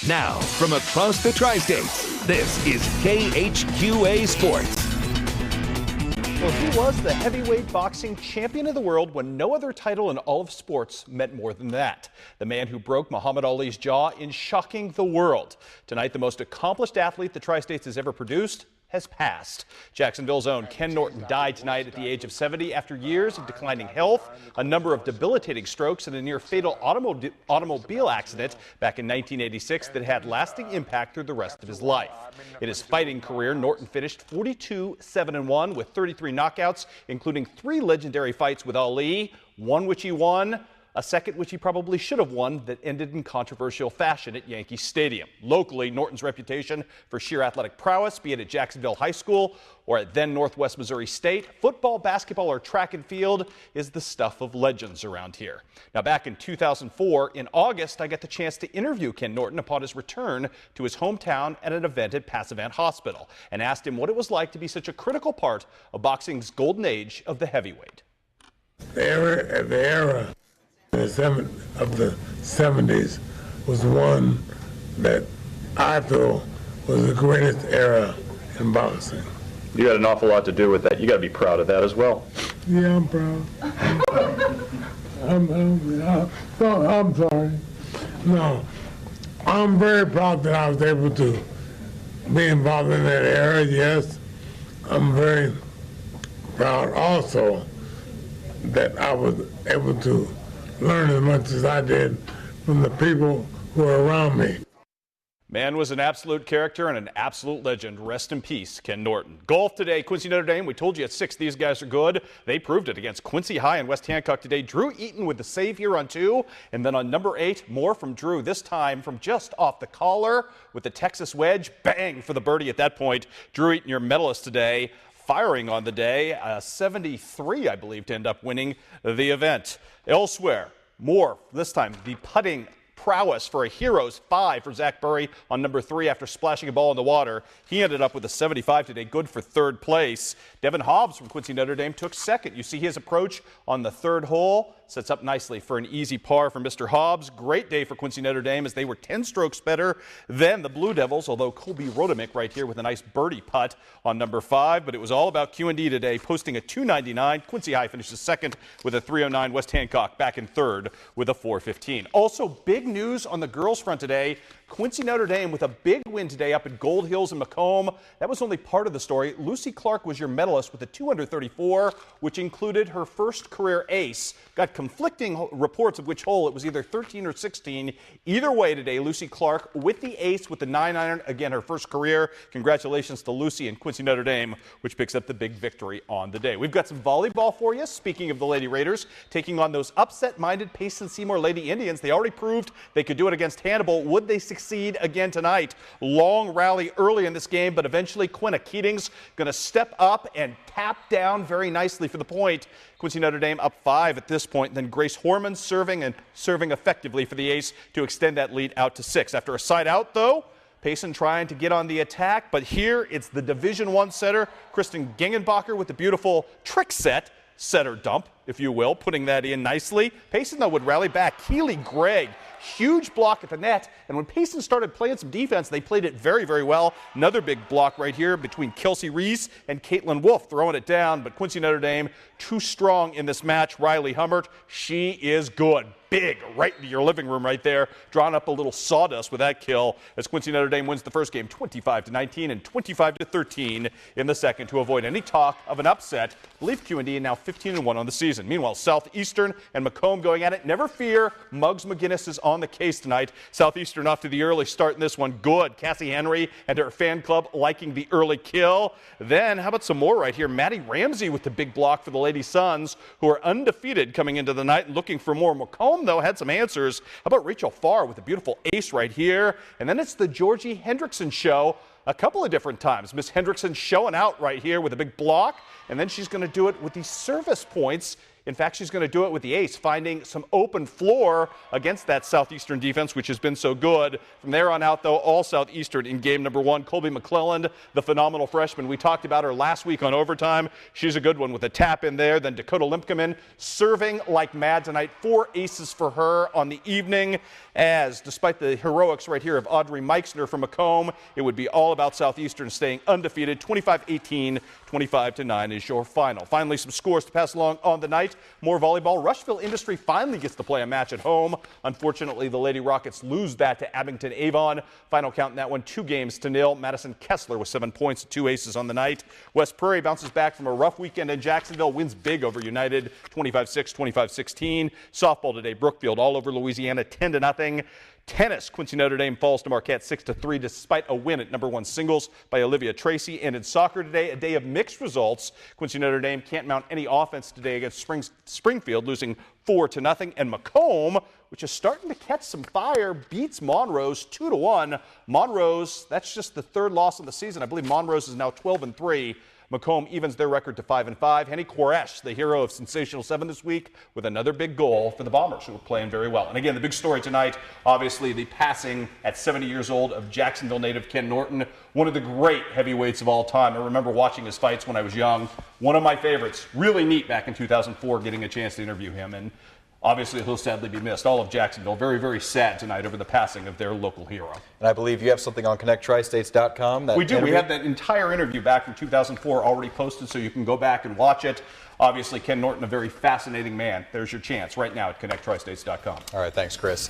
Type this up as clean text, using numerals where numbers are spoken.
Now, from across the Tri-States, this is KHQA Sports. Well, he was the heavyweight boxing champion of the world when no other title in all of sports meant more than that. The man who broke Muhammad Ali's jaw in shocking the world. Tonight, the most accomplished athlete the Tri-States has ever produced has passed. Jacksonville's own Ken Norton died tonight at the age of 70 after years of declining health, a number of debilitating strokes, and a near-fatal automobile accident back in 1986 that had lasting impact through the rest of his life. In his fighting career, Norton finished 42-7-1 with 33 knockouts, including 3 legendary fights with Ali, one which he won, a second which he probably should have won that ended in controversial fashion at Yankee Stadium. Locally, Norton's reputation for sheer athletic prowess, be it at Jacksonville High School or at then Northwest Missouri State, football, basketball, or track and field is the stuff of legends around here. Now, back in 2004, in August, I got the chance to interview Ken Norton upon his return to his hometown at an event at Passavant Hospital and asked him what it was like to be such a critical part of boxing's golden age of the heavyweight. The era of the 70s was one that I feel was the greatest era in boxing. You got an awful lot to do with that. You got to be proud of that as well. Yeah, I'm proud. I'm sorry. No, I'm very proud that I was able to be involved in that era, yes. I'm very proud also that I was able to learn as much as I did from the people who are around me. Man was an absolute character and an absolute legend. Rest in peace, Ken Norton. Golf today, Quincy Notre Dame. We told you at 6 these guys are good. They proved it against Quincy High and West Hancock today. Drew Eaton with the save here on 2. And then on number 8, more from Drew, this time from just off the collar with the Texas wedge. Bang for the birdie at that point. Drew Eaton, your medalist today, firing on the day. 73, I believe, to end up winning the event. Elsewhere, more, this time the putting prowess for a hero's 5 for Zach Burry on number 3 after splashing a ball in the water. He ended up with a 75 today, good for 3rd place. Devin Hobbs from Quincy Notre Dame took 2nd. You see his approach on the 3rd hole. Sets up nicely for an easy par for Mr. Hobbs. Great day for Quincy Notre Dame as they were 10 strokes better than the Blue Devils, although Colby Rodemick right here with a nice birdie putt on number 5. But it was all about Q&D today, posting a 299. Quincy High finishes 2nd with a 309. West Hancock back in 3rd with a 415. Also, big news on the girls' front today. Quincy Notre Dame with a big win today up at Gold Hills and Macomb. That was only part of the story. Lucy Clark was your medalist with a 234, which included her first career ace. Got conflicting reports of which hole. It was either 13 or 16. Either way today, Lucy Clark with the ace with the 9-iron. Again, her first career. Congratulations to Lucy and Quincy Notre Dame, which picks up the big victory on the day. We've got some volleyball for you. Speaking of the Lady Raiders, taking on those upset-minded Payson Seymour Lady Indians. They already proved they could do it against Hannibal. Would they succeed again tonight? Long rally early in this game, but eventually Quinna Keating's going to step up and tap down very nicely for the point. Quincy Notre Dame up 5 at this point. Then Grace Horman serving effectively for the ace to extend that lead out to 6. After a side out, though, Payson trying to get on the attack, but here it's the Division I setter, Kristen Gengenbacher, with the beautiful trick setter dump, if you will, putting that in nicely. Payson, though, would rally back. Keely Gregg, huge block at the net, and when Payson started playing some defense, they played it very, very well. Another big block right here between Kelsey Reese and Caitlin Wolf throwing it down, but Quincy Notre Dame too strong in this match. Riley Hummert, she is good. Big right into your living room right there, drawing up a little sawdust with that kill as Quincy Notre Dame wins the first game 25-19 and 25-13 in the second to avoid any talk of an upset. Leave Q&D now 15-1 on the season. Meanwhile, Southeastern and Macomb going at it. Never fear, Muggs McGinnis is on the case tonight. Southeastern off to the early start in this one. Good. Cassie Henry and her fan club liking the early kill. Then, how about some more right here? Maddie Ramsey with the big block for the Lady Suns, who are undefeated coming into the night and looking for more. Macomb, though, had some answers. How about Rachel Farr with a beautiful ace right here? And then it's the Georgie Hendrickson show a couple of different times. Miss Hendrickson showing out right here with a big block, and then she's going to do it with these service points In fact, she's going to do it with the ace, finding some open floor against that Southeastern defense, which has been so good. From there on out, though, all Southeastern in game number 1. Colby McClelland, the phenomenal freshman. We talked about her last week on Overtime. She's a good one with a tap in there. Then Dakota Limpkeman serving like mad tonight. 4 aces for her on the evening, as despite the heroics right here of Audrey Meixner from Macomb, it would be all about Southeastern staying undefeated. 25-18, 25-9 is your final. Finally, some scores to pass along on the night. More volleyball. Rushville Industry finally gets to play a match at home. Unfortunately, the Lady Rockets lose that to Abington Avon. Final count in that one, 2-0. Madison Kessler with 7 points, 2 aces on the night. West Prairie bounces back from a rough weekend in Jacksonville, wins big over United, 25-6, 25-16. Softball today, Brookfield all over Louisiana, 10-0. Tennis, Quincy Notre Dame falls to Marquette 6-3 despite a win at #1 singles by Olivia Tracy. And in soccer today, a day of mixed results. Quincy Notre Dame can't mount any offense today against Springfield, losing 4-0. And Macomb, which is starting to catch some fire, beats Monrose 2-1. Monrose, that's just the 3rd loss of the season. I believe Monrose is now 12-3. Macomb evens their record to 5-5. Henny Koresh, the hero of Sensational 7 this week, with another big goal for the Bombers, who are playing very well. And again, the big story tonight, obviously the passing at 70 years old of Jacksonville native Ken Norton, one of the great heavyweights of all time. I remember watching his fights when I was young. One of my favorites. Really neat back in 2004 getting a chance to interview him. And obviously, he'll sadly be missed. All of Jacksonville very, very sad tonight over the passing of their local hero. And I believe you have something on ConnectTriStates.com. We do. We have that entire interview back from 2004 already posted, so you can go back and watch it. Obviously, Ken Norton, a very fascinating man. There's your chance right now at ConnectTriStates.com. All right, thanks, Chris.